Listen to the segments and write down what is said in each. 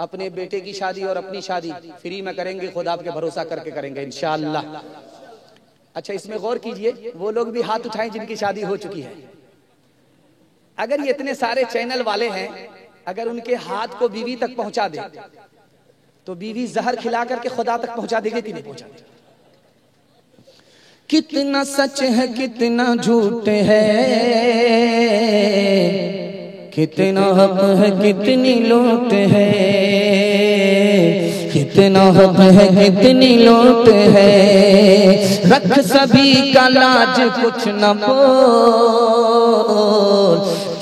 अपने बेटे की शादी और अपनी शादी फ्री में करेंगे, खुद आपके भरोसा करके करेंगे इंशाअल्लाह। अच्छा, इसमें गौर कीजिए, वो लोग भी हाथ उठाएं जिनकी शादी हो चुकी है। अगर ये इतने सारे चैनल वाले हैं, अगर उनके हाथ को बीवी तक पहुंचा दे तो बीवी जहर खिला करके खुदा तक पहुंचा देगी कि नहीं पहुंचा देगी? कितना सच है कितना झूठ है, कितना हक है कितनी लूट है, कितना हक है कितनी लूट है, रख सभी का लाज कुछ न बोल,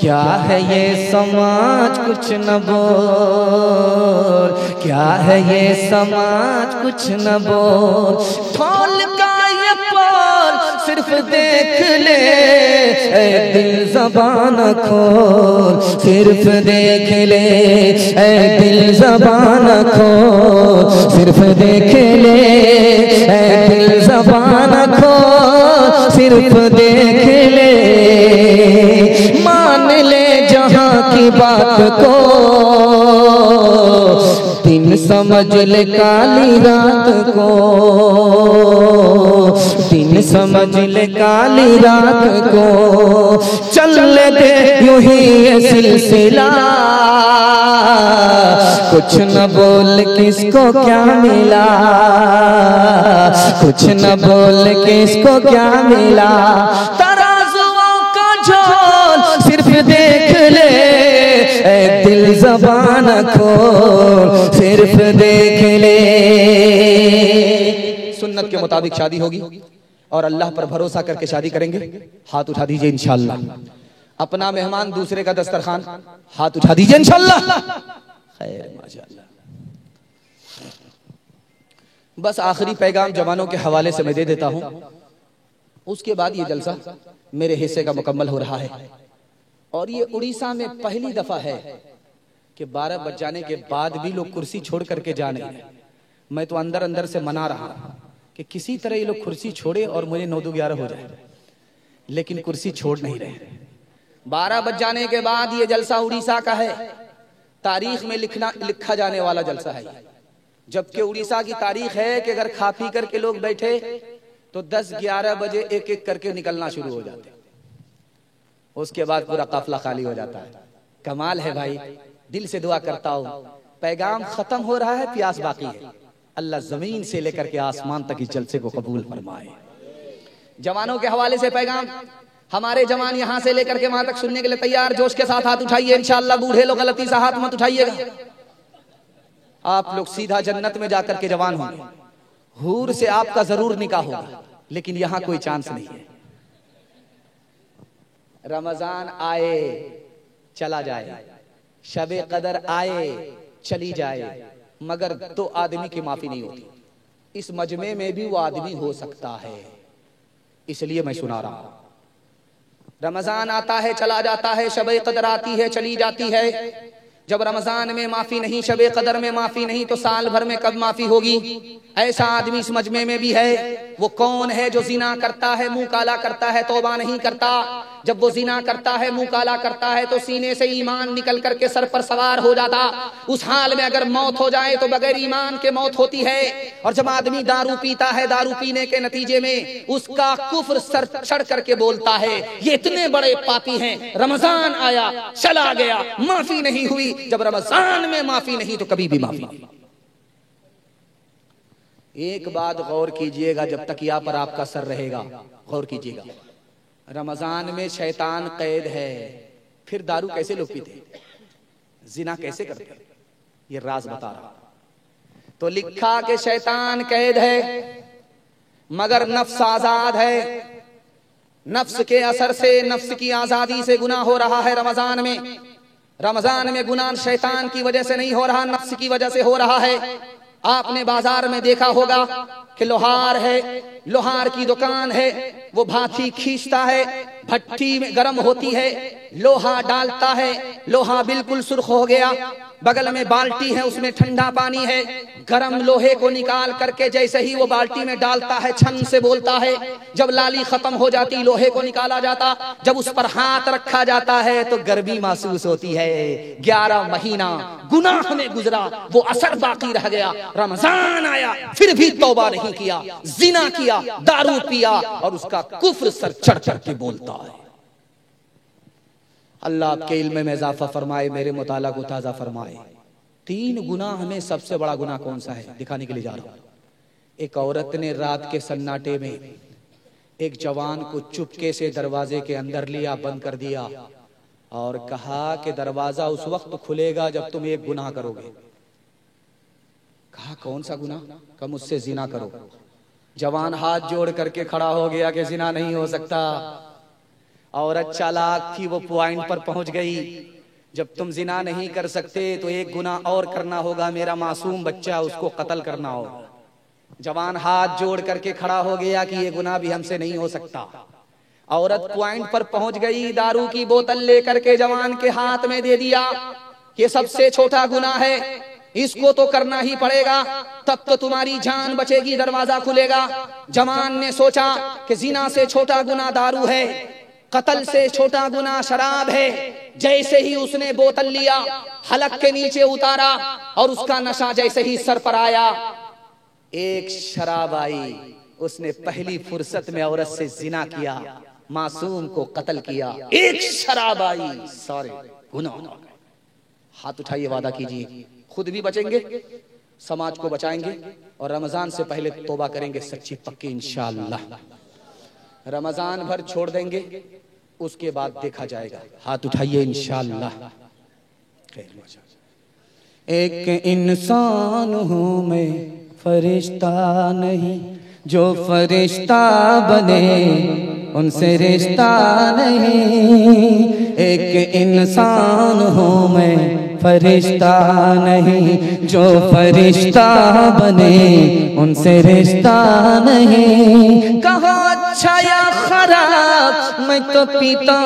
क्या है ये समाज कुछ न बोल, क्या है ये समाज कुछ न बोल, खोल का ये पोल सिर्फ देख ले, ऐ दिल ज़बान खोल सिर्फ देख ले, ऐ दिल ज़बान खोल सिर्फ देख ले, ऐ दिल ज़बान खोल सिर्फ देख ले, मान ले जहां की बात को, दिन समझ ले काली रात को, दिन समझ ले काली रात को, चल दे यूं ही ये सिलसिला, कुछ न बोल किसको क्या मिला, कुछ न बोल किसको क्या मिला, तराजुओं का झोल सिर्फ देख ले, ऐ दिल ज़बान खोल सिर्फ देख ले। सुन्नत के मुताबिक शादी होगी और अल्लाह पर भरोसा करके शादी करेंगे। हाथ उठा दीजिए इंशाअल्लाह। अपना मेहमान दूसरे का दस्तरखान, हाथ उठा दीजिए इंशाअल्लाह। खैर माशाअल्लाह। बस आखिरी पैगाम जवानों के हवाले से मैं दे देता हूं, उसके बाद ये जलसा मेरे हिस्से का मुकम्मल हो रहा है। और ये उड़ीसा में पहली दफा है कि 12 बज जाने के बाद भी लोग कुर्सी छोड़ करके जा नहीं रहे। मैं तो अंदर अंदर से मना रहा कि किसी तरह ये लोग कुर्सी छोड़े और मुझे 9-11 हो जाए, लेकिन कुर्सी छोड़ नहीं रहे। 12 बज जाने के बाद ये जलसा उड़ीसा का है, तारीख में लिखा जाने वाला जलसा है। जबकि उड़ीसा की तारीख है कि अगर खा पी करके लोग बैठे तो 10-11 बजे एक एक करके निकलना शुरू हो जाते, उसके बाद पूरा काफिला खाली हो जाता है। कमाल है भाई, दिल से दुआ करता हूं, पैगाम खत्म हो रहा है, प्यास बाकी है। अल्लाह जमीन से लेकर के आसमान तक इस जलसे को कबूल फरमाए। जवानों के हवाले से पैगाम, हमारे जवान यहां से लेकर के वहां तक सुनने के लिए तैयार, जोश के साथ हाथ उठाइए इंशाअल्लाह। बूढ़े लोग गलती से हाथ मत उठाइएगा, आप लोग सीधा जन्नत में जाकर के जवान होंगे। हूर से आपका जरूर निकाह होगा, लेकिन यहां कोई चांस नहीं है। रमजान आए चला जाए, शबे कदर आए चली जाए, मगर 2 आदमी की माफी नहीं होती। इस मजमे में भी वो आदमी हो सकता है, इसलिए मैं सुना रहा हूं। रमजान आता है चला जाता है, शबे कदर आती है चली जाती है। जब रमजान में माफी नहीं, शबे कदर में माफी नहीं, तो साल भर में कब माफी होगी? ऐसा आदमी इस मजमे में भी है। वो कौन है जो जिना करता है, मुंह काला करता है, तौबा नहीं करता। जब वो जिना करता है, मुंह काला करता है, तो सीने से ईमान निकल करके सर पर सवार हो जाता। उस हाल में अगर मौत हो जाए तो बगैर ईमान के मौत होती है। और जब आदमी दारू पीता है, दारू पीने के नतीजे में उसका कुफ्र सर चढ़ करके बोलता है, ये इतने बड़े पापी हैं। रमजान आया चला गया, माफी नहीं हुई। जब रमजान में माफी नहीं तो कभी भी माफी नहीं। एक बात गौर कीजिएगा, जब तक यहाँ पर आपका सर रहेगा, गौर कीजिएगा। रमजान में शैतान कैद है, फिर दारू कैसे लोग पीते, जिना कैसे करते, ये राज बता रहा। तो लिखा कि शैतान कैद है मगर नफ्स आजाद है। नफ्स के असर से, नफ्स की आजादी से गुनाह हो रहा है रमजान में। रमजान में गुनाह शैतान की वजह से नहीं हो रहा, नफ्स की वजह से हो रहा है। आपने बाजार में देखा होगा कि लोहार है, लोहार की दुकान है, वो भाथी खींचता है, भट्टी में गर्म होती है, लोहा डालता है, लोहा बिल्कुल सुर्ख हो गया, बगल में बाल्टी है, उसमें ठंडा पानी है, गरम लोहे को निकाल करके जैसे ही वो बाल्टी में डालता है, छन से बोलता है, जब लाली खत्म हो जाती लोहे को निकाला जाता, जब उस पर हाथ रखा जाता है तो गर्मी महसूस होती है। 11 महीना गुनाह में गुजरा, वो असर बाकी रह गया। रमजान आया, फिर भी तौबा नहीं किया, जिना किया, दारू पिया और उसका कुफ्र सर चढ़ चढ़ के बोलता है। अल्लाह आपके इल्म में इजाफा फरमाए, मेरे मुताला को ताज़ा फरमाए। 3 गुनाह में सबसे बड़ा गुनाह कौन सा है दिखाने के लिए जा रहा हूं। एक औरत ने रात के सन्नाटे में एक जवान को चुपके से दरवाजे के अंदर लिया, बंद कर दिया और कहा कि दरवाजा उस वक्त खुलेगा जब तुम एक गुनाह करोगे। कहा कौन सा गुनाह? कहा मुझसे जिना करो। जवान हाथ जोड़ करके खड़ा हो गया कि जिना नहीं हो सकता। औरत चालाक थी, वो पॉइंट पर पहुंच गई, जब तुम जिना नहीं कर सकते तो एक गुनाह और करना होगा, मेरा मासूम बच्चा उसको कत्ल करना होगा। जवान हाथ जोड़ करके खड़ा हो गया कि ये गुनाह भी हमसे नहीं हो सकता। औरत पॉइंट पर पहुंच गई, दारू की बोतल लेकर के जवान के हाथ में दे दिया, ये सबसे छोटा गुनाह है, इसको तो करना ही पड़ेगा, तब तो तुम्हारी जान बचेगी, दरवाजा खुलेगा। जवान ने सोचा कि जिना से छोटा गुनाह दारू है, कत्ल से छोटा गुनाह शराब है। जैसे ही उसने बोतल लिया, हलक के नीचे उतारा और उसका नशा जैसे ही सर पर आया, एक शराब आई, उसने पहली फुर्सत में औरत से जिना किया, मासूम को कत्ल किया। एक शराब आई, सारे गुनाह। हाथ उठाइए, वादा कीजिए खुद भी बचेंगे, समाज को बचाएंगे और रमजान से पहले तौबा करेंगे सच्ची पक्की इंशाअल्लाह। रमजान भर छोड़ देंगे, उसके बाद देखा जाएगा। हाथ उठाइए इंशाअल्लाह। एक इंसान हूँ मैं, फरिश्ता नहीं, जो फरिश्ता बने उनसे रिश्ता नहीं। एक इंसान हूँ मैं, फरिश्ता नहीं, जो फरिश्ता बने उनसे रिश्ता नहीं। कहो अच्छा या खराब मैं तो पीता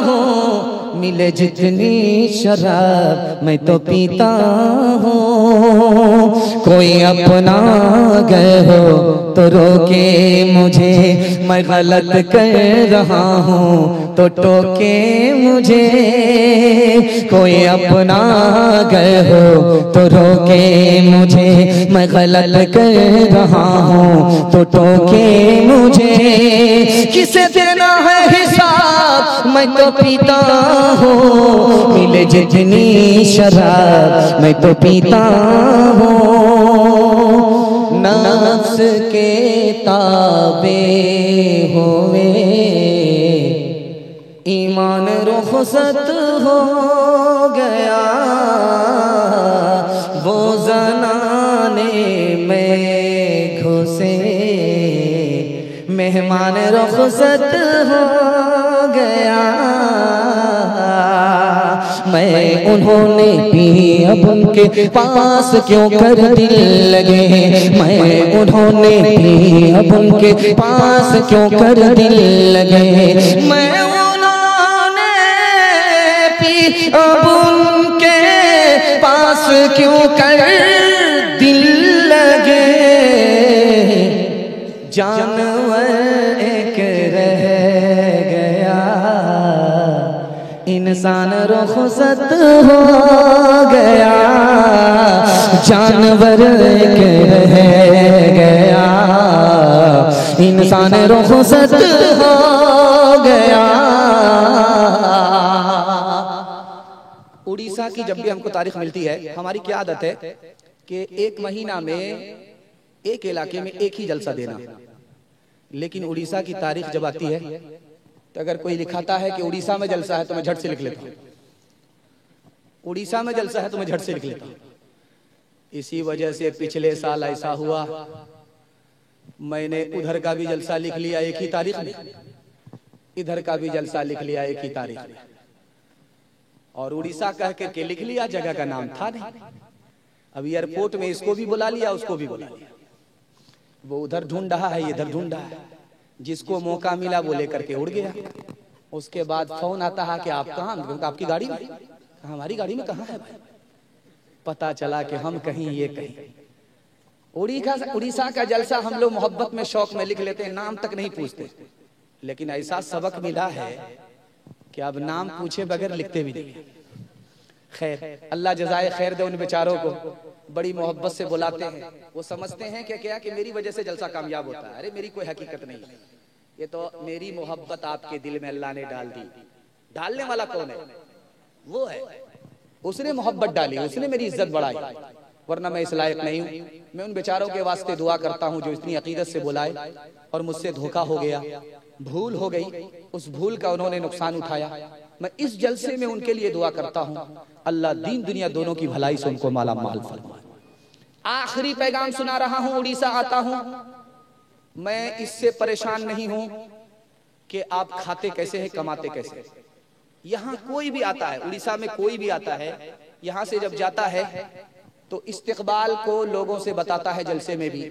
हूँ, मिले जितनी शराब मैं तो पीता हूँ। कोई अपना गए हो तो रोके मुझे, मैं गलत कर रहा हूँ तो टोके मुझे। कोई अपना गए हो तो रोके मुझे, मैं गलत कर रहा हूँ तो टोके मुझे। किसे देना है हिसाब मैं तो पीता हूँ, मिले जितनी शराब मैं तो पीता हूँ। नफ्स के ताबे हुए ईमान रुखसत हो गया, वो ज़नाने में घुसे मेहमान रुखसत हो गया। मैं उन्होंने पी अब उनके पास क्यों कर दिल लगे, मैं उन्होंने पी अब उनके पास क्यों कर दिल लगे। मैं उन्होंने पी अब उनके पास क्यों कर दिल लगे। जानवर एक रह गया, इंसान रुखसत हो गया। जानवर एक रह गया, इंसान रुखसत हो गया। उड़ीसा की जब भी हमको तारीख मिलती है, हमारी क्या आदत है कि एक महीना में एक इलाके में एक ही जलसा देना। लेकिन उड़ीसा की तारीख जब आती है तो अगर कोई लिखाता है कि उड़ीसा में जलसा है तो मैं झट से लिख लेता हूँ, उड़ीसा में जलसा है तो मैं झट से लिख लेता हूँ। इसी वजह से पिछले साल ऐसा हुआ, मैंने उधर का भी जलसा लिख लिया एक ही तारीख में, इधर का भी जलसा लिख लिया एक ही तारीख में, और उड़ीसा कह करके लिख लिया, जगह का नाम था नहीं। अब एयरपोर्ट में इसको भी बुला लिया, उसको भी बुला लिया। वो उधर ढूंढ रहा है, इधर ढूंढ रहा है, जिसको मौका मिला वो लेकर के उड़ गया। उसके बाद फोन आता है कि आप कहाँ, आपकी गाड़ी में? हमारी गाड़ी में कहाँ है भाई? पता चला कि हम कहीं ये कहीं। उड़ीसा का जलसा हम लोग मोहब्बत में शौक में लिख लेते हैं, नाम तक नहीं पूछते। लेकिन ऐसा सबक मिला है कि अब नाम पूछे बगैर लिखते भी नहीं। खैर, अल्लाह जज़ाए खैर दे उन बेचारों को, बड़ी मोहब्बत से बुलाते हैं। वो समझते हैं कि क्या कि मेरी वजह से जलसा कामयाब होता है। अरे मेरी कोई हकीकत नहीं है, ये तो मेरी मोहब्बत आपके दिल में अल्लाह ने डाल दी। डालने वाला कौन है? वो है, उसने मोहब्बत डाली, उसने मेरी इज्जत बढ़ाई, वरना मैं इस लायक नहीं हूँ। मैं उन बेचारों के वास्ते दुआ करता हूँ जो इतनी अकीदत से बुलाए और मुझसे धोखा हो गया, भूल हो गई, उस भूल का उन्होंने नुकसान उठाया। मैं इस जलसे में उनके लिए दुआ करता हूँ, अल्लाह दीन दुनिया दोनों की भलाई से उनको माला माल फरमाए। आखिरी पैगाम सुना रहा हूँ, उड़ीसा आता हूँ। मैं इससे परेशान नहीं हूँ कि आप खाते कैसे हैं, कमाते कैसे। यहाँ कोई भी आता है, उड़ीसा में कोई भी आता है, यहाँ से जब जाता है तो इस्तिकबाल को लोगों से बताता है जलसे में भी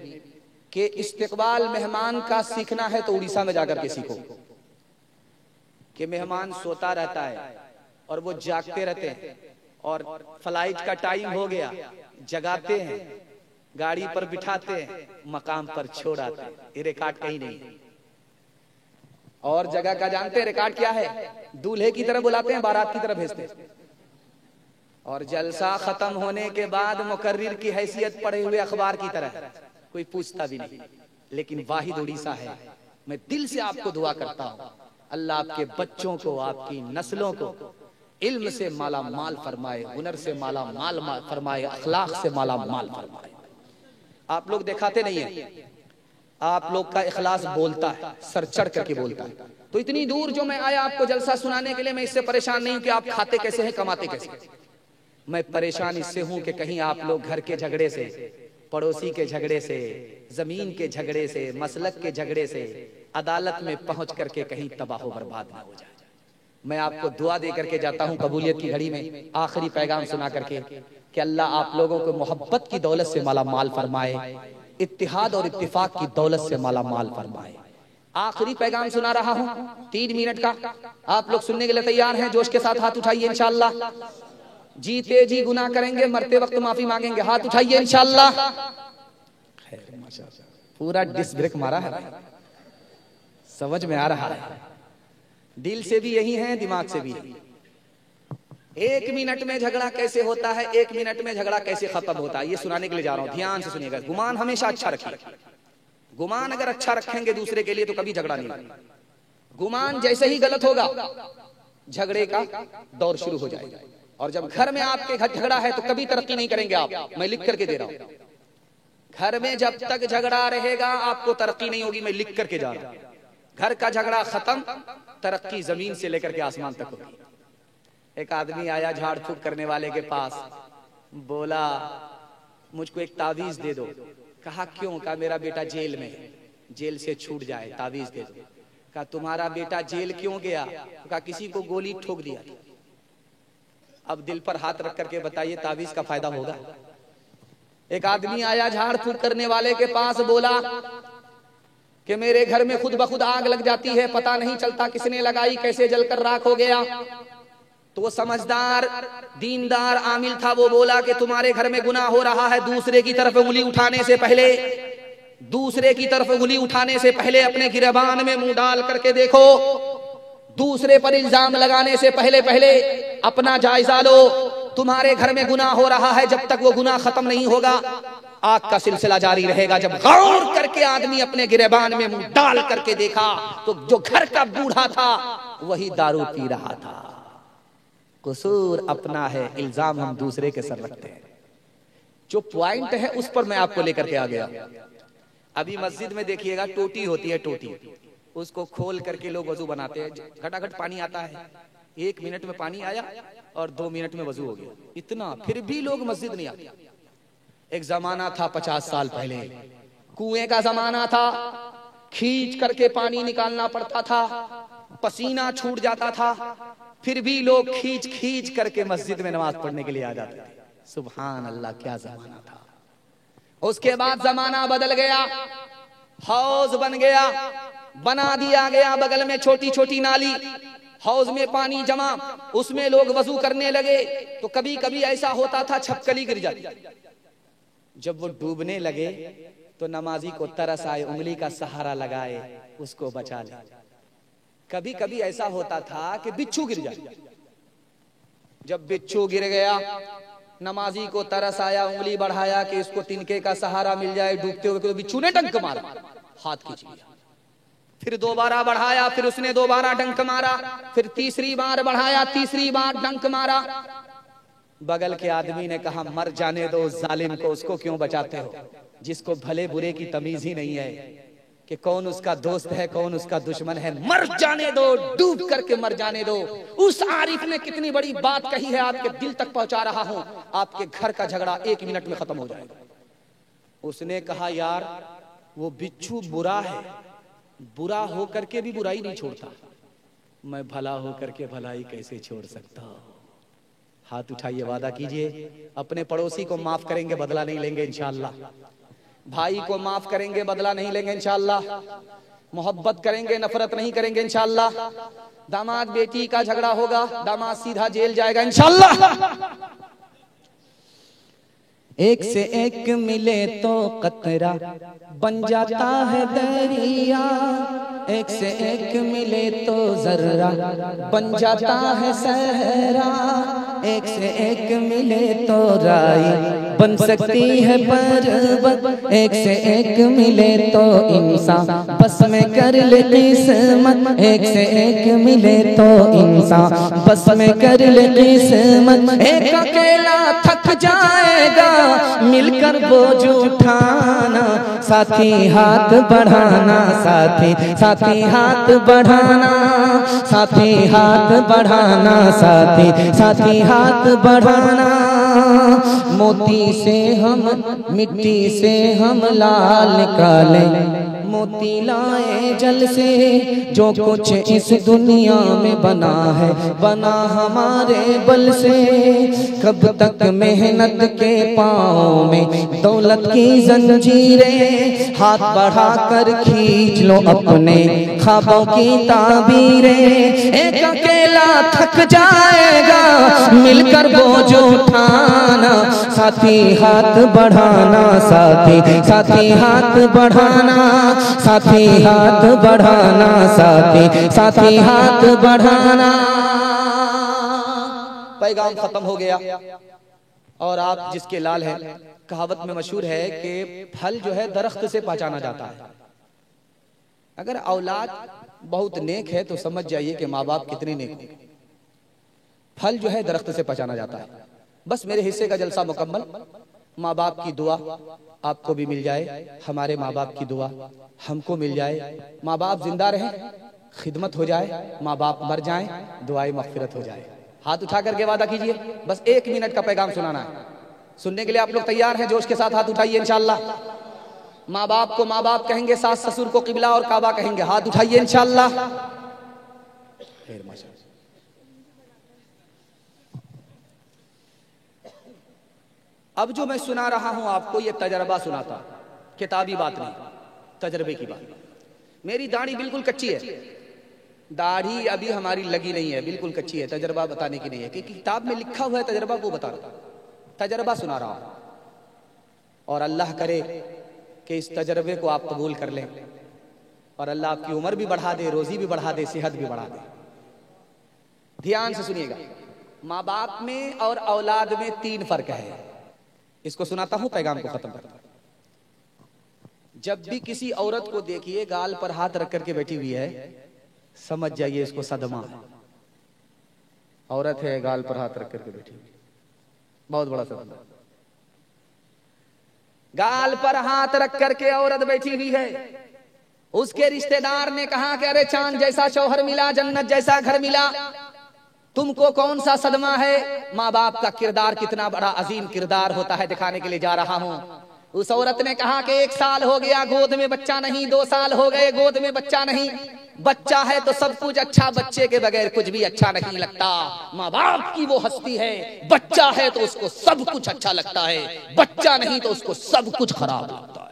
कि इस्तिकबाल मेहमान का सीखना है तो उड़ीसा में जाकर के सीखो। कि मेहमान सोता रहता है और वो जागते रहते हैं, और फ्लाइट का टाइम हो गया, जगाते हैं, गाड़ी पर बिठाते हैं, मकाम पर छोड़ आते हैं। ये रिकॉर्ड कहीं नहीं। और जगह का जानते हैं रिकॉर्ड क्या है? दूल्हे की तरह बुलाते हैं, बारात की तरह भेजते हैं। और जलसा खत्म होने के बाद मुकर्रिर की हैसियत पढ़े हुए अखबार की तरह, कोई पूछता भी नहीं। लेकिन वाहिद उड़ीसा है। मैं दिल से आपको दुआ करता हूँ, अल्लाह आपके बच्चों को, आपकी नस्लों को इल्म से माला माल फरमाए, हुनर से माला माल फरमाए, अखलाक से माला माल फरमाए। आप लोग दिखाते नहीं है, आप लोग का इखलास बोलता है, सर चढ़ करके बोलता है। तो इतनी दूर जो मैं आया आपको जलसा सुनाने के लिए, मैं इससे परेशान नहीं हूं कि आप खाते कैसे हैं, कमाते कैसे। मैं परेशान इससे हूं कि कहीं आप लोग घर के झगड़े से, पड़ोसी के झगड़े से, जमीन के झगड़े से, मसलक के झगड़े से, अदालत में पहुंच करके कहीं तबाह बर्बाद ना हो जाए। मैं आपको दुआ दे करके जाता हूं कबूलियत की घड़ी में, आखिरी पैगाम सुना करके कि अल्लाह आप लोगों को मोहब्बत की दौलत से माला माल फरमाए, इत्तिहाद और इत्तिफाक की दौलत से माला माल फरमाए। आखिरी पैगाम सुना रहा हूं 3 मिनट का, आप लोग सुनने के लिए तैयार हैं? जोश के साथ हाथ उठाइए इंशाअल्लाह। जीते जी गुनाह करेंगे, मरते वक्त माफी मांगेंगे। हाथ उठाइए इंशाअल्लाह। पूरा डिस्क ब्रेक मारा है, समझ में आ रहा है। दिल से भी यही है, दिमाग से भी यही। 1 मिनट में झगड़ा कैसे होता है, 1 मिनट में झगड़ा कैसे खत्म होता है, ये सुनाने के लिए जा रहा हूं। ध्यान से सुनिएगा। गुमान हमेशा अच्छा रखिए। गुमान अगर अच्छा रखेंगे दूसरे के लिए तो कभी झगड़ा नहीं होगा। गुमान जैसे ही गलत होगा, झगड़े का दौर शुरू हो जाएगा। और जब घर में आपके झगड़ा है तो कभी तरक्की नहीं करेंगे आप। मैं लिख करके दे रहा हूं, घर में जब तक झगड़ा रहेगा आपको तरक्की नहीं होगी। मैं लिख करके जा रहा हूं। घर का झगड़ा खत्म, तरक्की जमीन से लेकर के आसमान तक होगी। एक आदमी आया झाड़ फूक करने वाले के पास, बोला मुझको एक तावीज दे दो। कहा क्यों? कहा मेरा बेटा जेल में है, जेल से छूट जाए, तावीज दे दो। कहा तुम्हारा बेटा जेल क्यों गया? कहा किसी को गोली ठोक दिया। अब दिल पर हाथ रख करके बताइए तावीज का फायदा होगा? एक आदमी आया झाड़ फूक करने वाले के पास, बोला कि मेरे घर में खुद ब खुद आग लग जाती है, पता नहीं चलता किसने लगाई, कैसे जलकर राख हो गया। तो वो समझदार दीनदार आमिल था, वो बोला कि तुम्हारे घर में गुनाह हो रहा है, दूसरे की तरफ उंगली उठाने से पहले, दूसरे की तरफ उंगली उठाने से पहले अपने गिरबान में मुंह डाल करके देखो। दूसरे पर इल्जाम लगाने से पहले पहले अपना जायजा लो। तुम्हारे घर में गुनाह हो रहा है, जब तक वो गुनाह खत्म नहीं होगा आग का सिलसिला जारी रहेगा। जब गौर करके आदमी अपने गिरबान में मुंह डाल करके देखा तो जो घर का बूढ़ा था वही दारू पी रहा था। कसूर अपना है, इल्जाम हम दूसरे के सर रखते हैं। जो पॉइंट है उस पर मैं आपको लेकर के आ गया। अभी मस्जिद में देखिएगा टोटी होती है, टोटी उसको खोल करके लोग वजू बनाते हैं। घटाघट पानी आता है, 1 मिनट में पानी आया और 2 मिनट में वजू हो गया, इतना। फिर भी लोग मस्जिद नहीं आते। एक जमाना था 50 साल पहले, कुएं का जमाना था, खींच करके पानी निकालना पड़ता था, पसीना छूट जाता था, फिर भी लोग खींच खींच करके मस्जिद में नमाज पढ़ने के लिए आ जाते थे। सुभान अल्लाह, क्या जमाना था। उसके बाद जमाना बदल गया, हौज बन गया, बना दिया गया बगल में छोटी छोटी नाली, हौज में पानी जमा, उसमें लोग वजू करने लगे तो कभी कभी ऐसा होता था छपकली गिर जाती। जब वो डूबने लगे तो नमाजी को तरस आए, उंगली का सहारा लगाए, उसको बचा ले। कभी कभी ऐसा होता था कि बिच्छू गिर जाए। जब बिच्छू गिर गया, नमाजी को तरस आया, उंगली बढ़ाया कि इसको तिनके का सहारा मिल जाए डूबते हुए, तो बिच्छू ने डंक मारा, हाथ खींच लिया। फिर दोबारा बढ़ाया, फिर उसने दोबारा डंक मारा, फिर तीसरी बार बढ़ाया, तीसरी बार डंक मारा। बगल के आदमी ने कहा, मर जाने दो जालिम को, उसको क्यों बचाते हो, जिसको भले बुरे की तमीज ही नहीं है कि कौन उसका दोस्त है कौन उसका दुश्मन है। मर जाने दो, डूब करके मर जाने दो। उस आरिफ ने कितनी बड़ी बात कही है, आपके दिल तक पहुंचा रहा हूं, आपके घर का झगड़ा 1 मिनट में खत्म हो जाएगा। उसने कहा, यार वो बिच्छू बुरा है, बुरा हो करके भी बुराई नहीं छोड़ता, मैं भला हो करके भलाई कैसे छोड़ सकता हूं। हाथ उठाइए, वादा कीजिए अपने पड़ोसी को माफ करेंगे, बदला नहीं लेंगे इंशाअल्लाह। भाई को माफ करेंगे, बदला नहीं लेंगे इंशाअल्लाह। मोहब्बत करेंगे, नफरत नहीं करेंगे इंशाअल्लाह। दामाद बेटी का झगड़ा होगा, दामाद सीधा जेल जाएगा इंशाअल्लाह। एक से एक मिले तो कतरा बन जाता है दरिया, एक से एक मिले तो जर्रा बन जाता है सहरा, एक से एक मिले तो राई बन सकती है पर्वत, एक से एक मिले तो इंसान बस में कर ले किस्मत, एक से एक मिले तो इंसान बस में कर ले किस्मत। एक अकेला थक जाएगा मिलकर बोझ उठाना, साथी हाथ बढ़ाना, साथी हाथ बढ़ाना, साथी हाथ बढ़ाना, साथी हाथ बढ़ाना। मोती से हम मिट्टी से हम लाल निकालें, मोती लाए जल से, जो कुछ इस दुनिया में बना है बना हमारे बल से। कब तक मेहनत के पाँव में दौलत की जंजीरें, हाथ बढ़ा कर खींच लो अपने ख्वाबों की ताबीरें। एक अकेला थक जाएगा मिलकर बोझ उठाना, साथी हाथ बढ़ाना, साथी हाथ बढ़ाना, साथी हाथ बढ़ाना, साथी हाथ बढ़ाना। पैगाम खत्म हो गया। और आप जिसके लाल हैं, कहावत में मशहूर है कि फल जो है दरख्त से पहचाना जाता है। अगर औलाद बहुत नेक है तो समझ जाइए कि माँ बाप कितने नेक हैं। फल जो है दरख्त से पहचाना जाता है। बस मेरे हिस्से का जलसा मुकम्मल। माँ बाप की दुआ आपको भी मिल जाए, हमारे माँ बाप की दुआ हमको मिल जाए। माँ बाप जिंदा रहें, खिदमत हो जाए, माँ बाप मर जाएं, दुआए मगफिरत हो जाए। हाथ उठा करके वादा कीजिए, बस 1 मिनट का पैगाम सुनाना है। सुनने के लिए आप लोग तैयार हैं? जोश के साथ हाथ उठाइए इंशाअल्लाह। माँ बाप को माँ बाप कहेंगे, सास ससुर को किबला और काबा कहेंगे। हाथ उठाइए इंशाअल्लाह। अब जो मैं सुना रहा हूं आपको, ये तजर्बा सुनाता, किताबी बात नहीं, तजर्बे की बात। मेरी दाढ़ी बिल्कुल कच्ची है, दाढ़ी अभी हमारी लगी नहीं है, बिल्कुल कच्ची है, तजर्बा बताने की नहीं है, क्योंकि किताब में लिखा हुआ है तजर्बा को बता रहा, तजर्बा सुना रहा हूं। और अल्लाह करे कि इस तजर्बे को आप कबूल कर लें और अल्लाह आपकी उम्र भी बढ़ा दे, रोजी भी बढ़ा दे, सेहत भी बढ़ा दे। ध्यान से सुनिएगा, माँ बाप में और औलाद में 3 फर्क है। इसको सुनाता हूं, पैगाम को खत्म करता हूं। जब भी किसी औरत को देखिए गाल पर हाथ रख करके बैठी हुई है, समझ जाइए इसको सदमा है। औरत है, गाल पर हाथ रख करके बैठी हुई, बहुत बड़ा सदमा। गाल पर हाथ रख करके औरत बैठी हुई है। उसके रिश्तेदार ने कहा कि अरे चांद जैसा शौहर मिला, जन्नत जैसा घर मिला, तुमको कौन सा सदमा है? माँ बाप का किरदार कितना बड़ा अजीम किरदार होता है दिखाने के लिए जा रहा हूं। उस औरत ने कहा कि 1 साल हो गया गोद में बच्चा नहीं, 2 साल हो गए गोद में बच्चा नहीं। बच्चा है तो सब कुछ अच्छा, बच्चे के बगैर कुछ भी अच्छा नहीं लगता। माँ बाप की वो हस्ती है, बच्चा है तो उसको सब कुछ अच्छा लगता है, बच्चा नहीं तो उसको सब कुछ खराब लगता है।